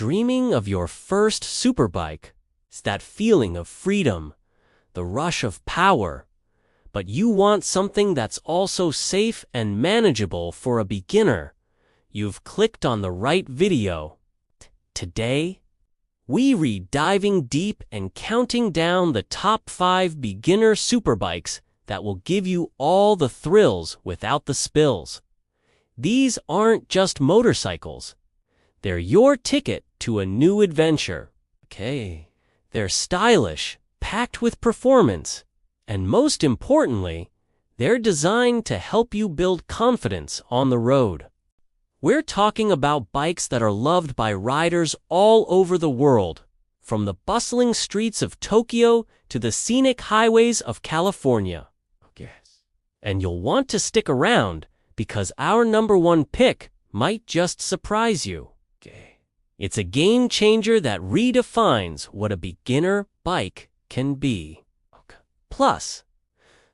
Dreaming of your first superbike? It's that feeling of freedom, the rush of power. But you want something that's also safe and manageable for a beginner. You've clicked on the right video. Today, we read diving deep and counting down the top 5 beginner superbikes that will give you all the thrills without the spills. These aren't just motorcycles. They're your ticket to a new adventure. Okay. They're stylish, packed with performance, and most importantly, they're designed to help you build confidence on the road. We're talking about bikes that are loved by riders all over the world, from the bustling streets of Tokyo to the scenic highways of California. Yes. And you'll want to stick around because our number 1 pick might just surprise you. Okay. It's a game changer that redefines what a beginner bike can be. Okay. Plus,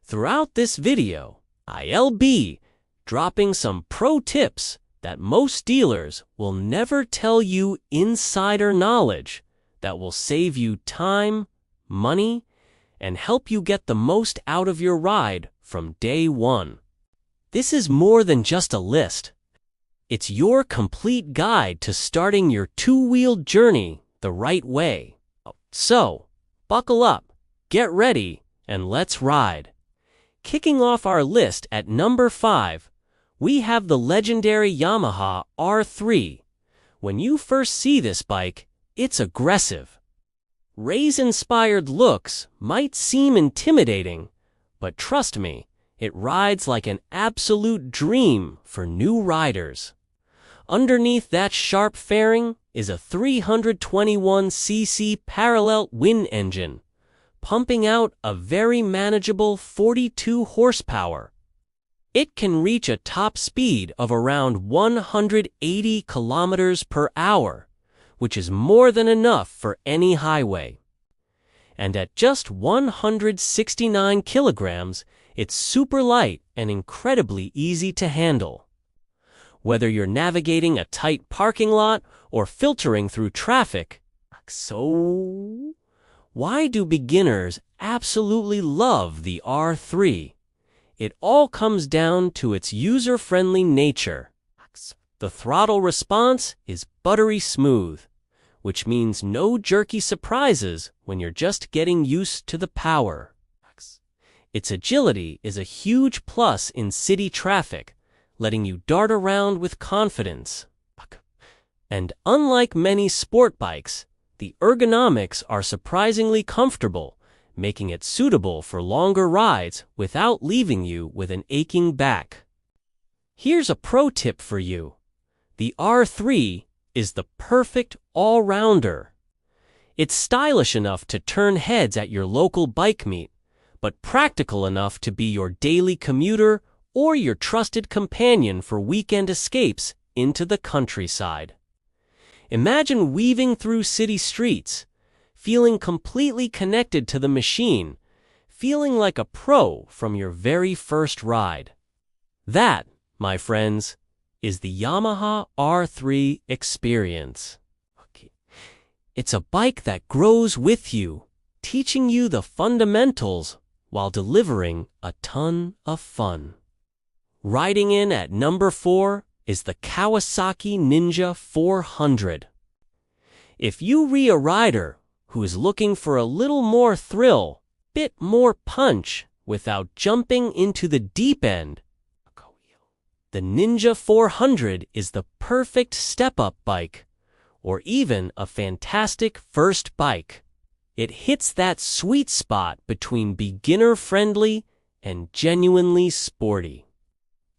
throughout this video, I'll be dropping some pro tips that most dealers will never tell you, insider knowledge that will save you time, money, and help you get the most out of your ride from day one. This is more than just a list. It's your complete guide to starting your two-wheeled journey the right way. So, buckle up, get ready, and let's ride. Kicking off our list at number 5, we have the legendary Yamaha R3. When you first see this bike, it's aggressive. Race-inspired looks might seem intimidating, but trust me, it rides like an absolute dream for new riders. Underneath that sharp fairing is a 321cc parallel twin engine, pumping out a very manageable 42 horsepower. It can reach a top speed of around 180 kilometers per hour, which is more than enough for any highway. And at just 169 kilograms, it's super light and incredibly easy to handle. Whether you're navigating a tight parking lot or filtering through traffic. So, why do beginners absolutely love the R3? It all comes down to its user-friendly nature. The throttle response is buttery smooth, which means no jerky surprises when you're just getting used to the power. Its agility is a huge plus in city traffic, letting you dart around with confidence. And unlike many sport bikes, the ergonomics are surprisingly comfortable, making it suitable for longer rides without leaving you with an aching back. Here's a pro tip for you. The R3 is the perfect all-rounder. It's stylish enough to turn heads at your local bike meet, but practical enough to be your daily commuter or your trusted companion for weekend escapes into the countryside. Imagine weaving through city streets, feeling completely connected to the machine, feeling like a pro from your very first ride. That, my friends, is the Yamaha R3 experience. It's a bike that grows with you, teaching you the fundamentals while delivering a ton of fun. Riding in at number 4 is the Kawasaki Ninja 400. If you are a rider who is looking for a little more thrill, bit more punch without jumping into the deep end, the Ninja 400 is the perfect step-up bike, or even a fantastic first bike. It hits that sweet spot between beginner-friendly and genuinely sporty.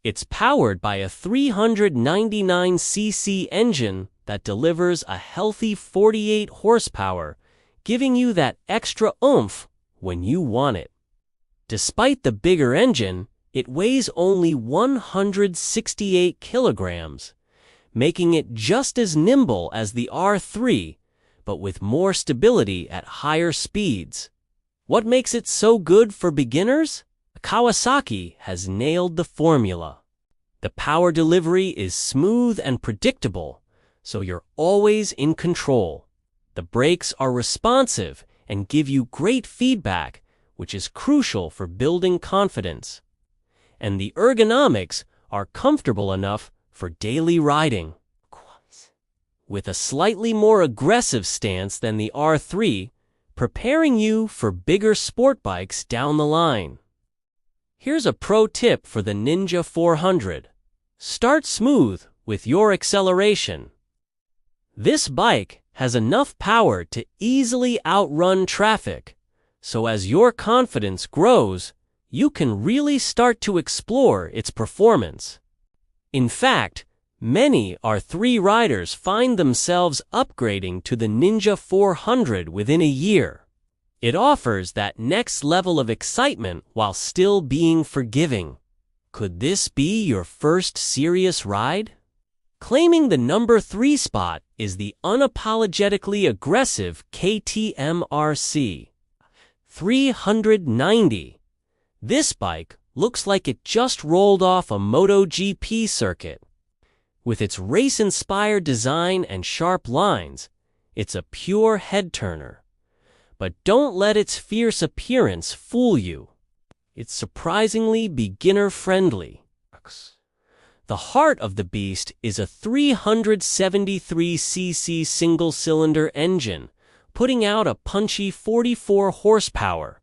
It's powered by a 399cc engine that delivers a healthy 48 horsepower, giving you that extra oomph when you want it. Despite the bigger engine, it weighs only 168 kilograms, making it just as nimble as the R3, but with more stability at higher speeds. What makes it so good for beginners? Kawasaki has nailed the formula. The power delivery is smooth and predictable, so you're always in control. The brakes are responsive and give you great feedback, which is crucial for building confidence. And the ergonomics are comfortable enough for daily riding. With a slightly more aggressive stance than the R3, preparing you for bigger sport bikes down the line. Here's a pro tip for the Ninja 400. Start smooth with your acceleration. This bike has enough power to easily outrun traffic, so as your confidence grows, you can really start to explore its performance. In fact, many R3 riders find themselves upgrading to the Ninja 400 within a year. It offers that next level of excitement while still being forgiving. Could this be your first serious ride? Claiming the number 3 spot is the unapologetically aggressive KTM RC 390. This bike looks like it just rolled off a MotoGP circuit. With its race-inspired design and sharp lines, it's a pure head-turner. But don't let its fierce appearance fool you. It's surprisingly beginner-friendly. The heart of the beast is a 373cc single-cylinder engine, putting out a punchy 44 horsepower.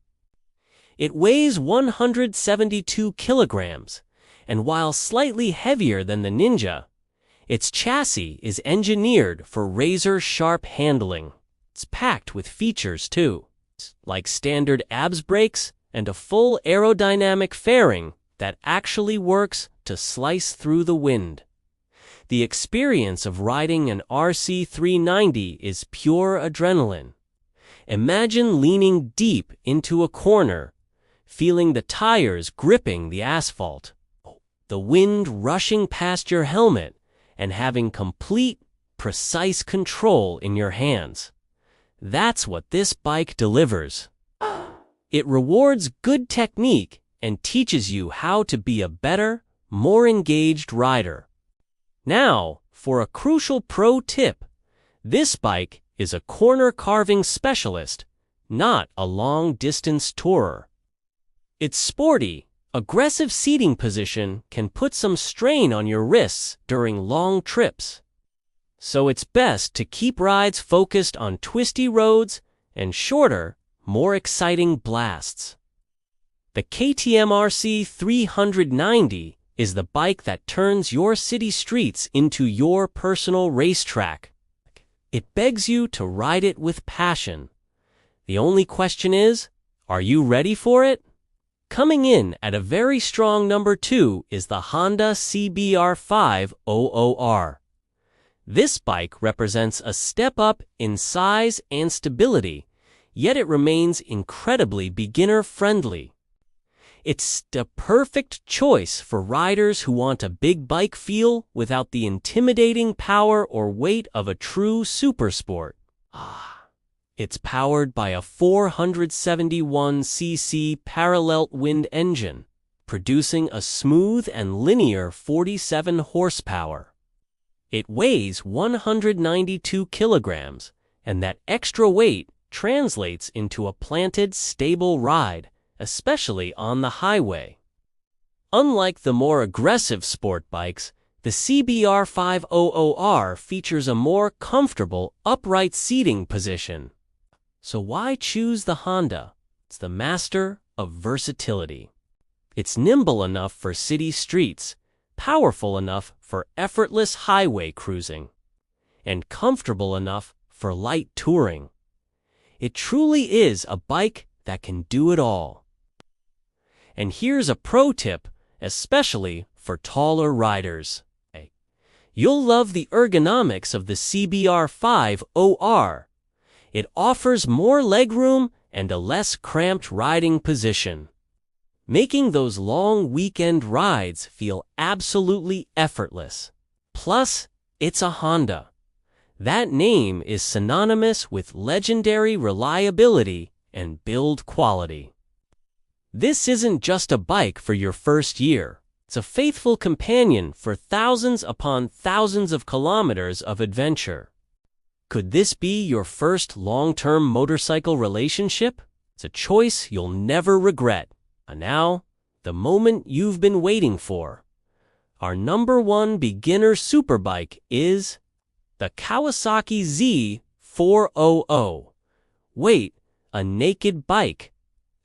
It weighs 172 kilograms, and while slightly heavier than the Ninja, its chassis is engineered for razor-sharp handling. It's packed with features too, like standard ABS brakes and a full aerodynamic fairing that actually works to slice through the wind. The experience of riding an RC 390 is pure adrenaline. Imagine leaning deep into a corner, feeling the tires gripping the asphalt, the wind rushing past your helmet, and having complete, precise control in your hands. That's what this bike delivers. It rewards good technique and teaches you how to be a better, more engaged rider. Now, for a crucial pro tip, this bike is a corner carving specialist, not a long-distance tourer. Its sporty, aggressive seating position can put some strain on your wrists during long trips. So it's best to keep rides focused on twisty roads and shorter, more exciting blasts. The KTM RC 390 is the bike that turns your city streets into your personal racetrack. It begs you to ride it with passion. The only question is, are you ready for it? Coming in at a very strong number 2 is the Honda CBR 500R. This bike represents a step up in size and stability, yet it remains incredibly beginner-friendly. It's the perfect choice for riders who want a big bike feel without the intimidating power or weight of a true supersport. It's powered by a 471cc parallel wind engine, producing a smooth and linear 47 horsepower. It weighs 192 kilograms, and that extra weight translates into a planted, stable ride, especially on the highway. Unlike the more aggressive sport bikes, the CBR 500R features a more comfortable, upright seating position. So why choose the Honda? It's the master of versatility. It's nimble enough for city streets, powerful enough for effortless highway cruising, and comfortable enough for light touring. It truly is a bike that can do it all. And here's a pro tip, especially for taller riders. You'll love the ergonomics of the CBR 500R. It offers more legroom and a less cramped riding position, making those long weekend rides feel absolutely effortless. Plus, it's a Honda. That name is synonymous with legendary reliability and build quality. This isn't just a bike for your first year. It's a faithful companion for thousands upon thousands of kilometers of adventure. Could this be your first long-term motorcycle relationship? It's a choice you'll never regret. And now, the moment you've been waiting for. Our number one beginner superbike is the Kawasaki Z400. Wait, a naked bike?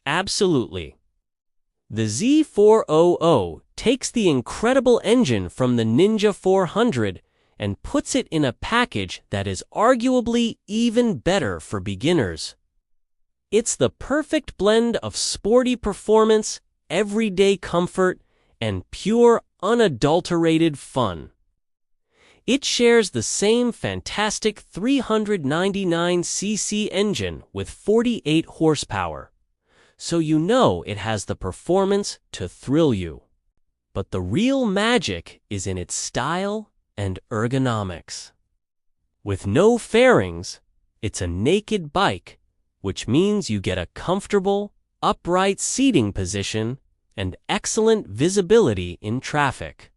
Absolutely. The Z400 takes the incredible engine from the Ninja 400 and puts it in a package that is arguably even better for beginners. It's the perfect blend of sporty performance, everyday comfort, and pure, unadulterated fun. It shares the same fantastic 399cc engine with 48 horsepower, so you know it has the performance to thrill you. But the real magic is in its style and ergonomics. With no fairings, it's a naked bike, which means you get a comfortable, upright seating position and excellent visibility in traffic.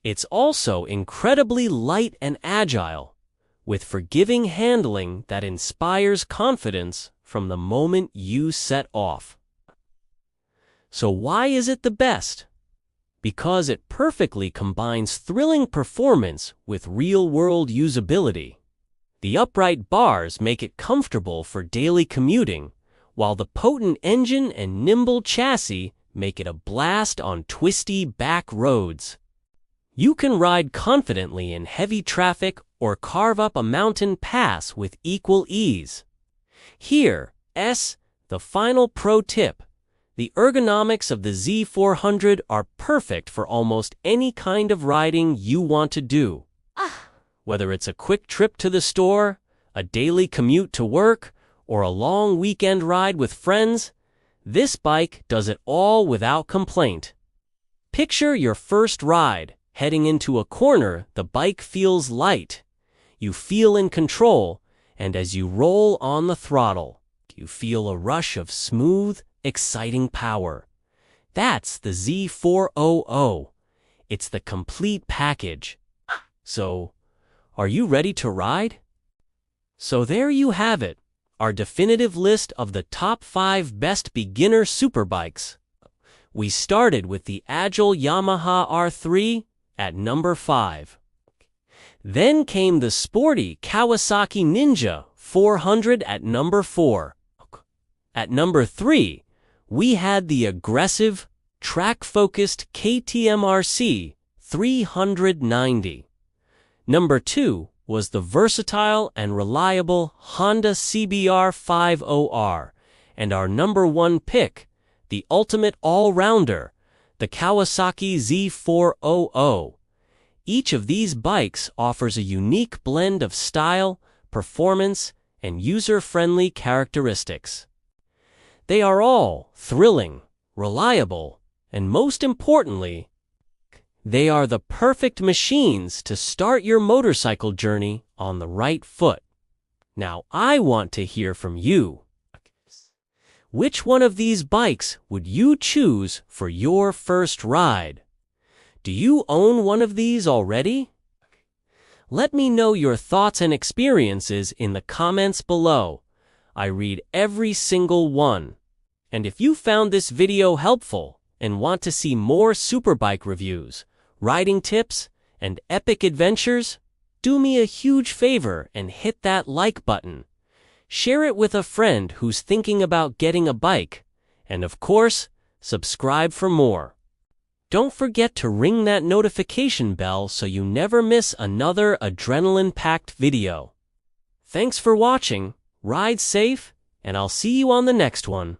It's also incredibly light and agile, with forgiving handling that inspires confidence from the moment you set off. So why is it the best? Because it perfectly combines thrilling performance with real-world usability. The upright bars make it comfortable for daily commuting, while the potent engine and nimble chassis make it a blast on twisty back roads. You can ride confidently in heavy traffic or carve up a mountain pass with equal ease. Here, the final pro tip. The ergonomics of the Z400 are perfect for almost any kind of riding you want to do. Whether it's a quick trip to the store, a daily commute to work, or a long weekend ride with friends, this bike does it all without complaint. Picture your first ride. Heading into a corner, the bike feels light. You feel in control, and as you roll on the throttle, you feel a rush of smooth, exciting power. That's the Z400. It's the complete package. So, are you ready to ride? So there you have it, our definitive list of the top 5 best beginner superbikes. We started with the agile Yamaha R3 at number 5. Then came the sporty Kawasaki Ninja 400 at number 4. At number 3, we had the aggressive, track-focused KTM-RC 390. Number 2 was the versatile and reliable Honda CBR 50R, and our number 1 pick, the ultimate all-rounder, the Kawasaki Z400. Each of these bikes offers a unique blend of style, performance, and user-friendly characteristics. They are all thrilling, reliable, and most importantly, they are the perfect machines to start your motorcycle journey on the right foot. Now I want to hear from you. Which one of these bikes would you choose for your first ride? Do you own one of these already? Let me know your thoughts and experiences in the comments below. I read every single one. And if you found this video helpful and want to see more superbike reviews, riding tips, and epic adventures, do me a huge favor and hit that like button. Share it with a friend who's thinking about getting a bike, and of course, subscribe for more. Don't forget to ring that notification bell so you never miss another adrenaline-packed video. Thanks for watching, ride safe, and I'll see you on the next one.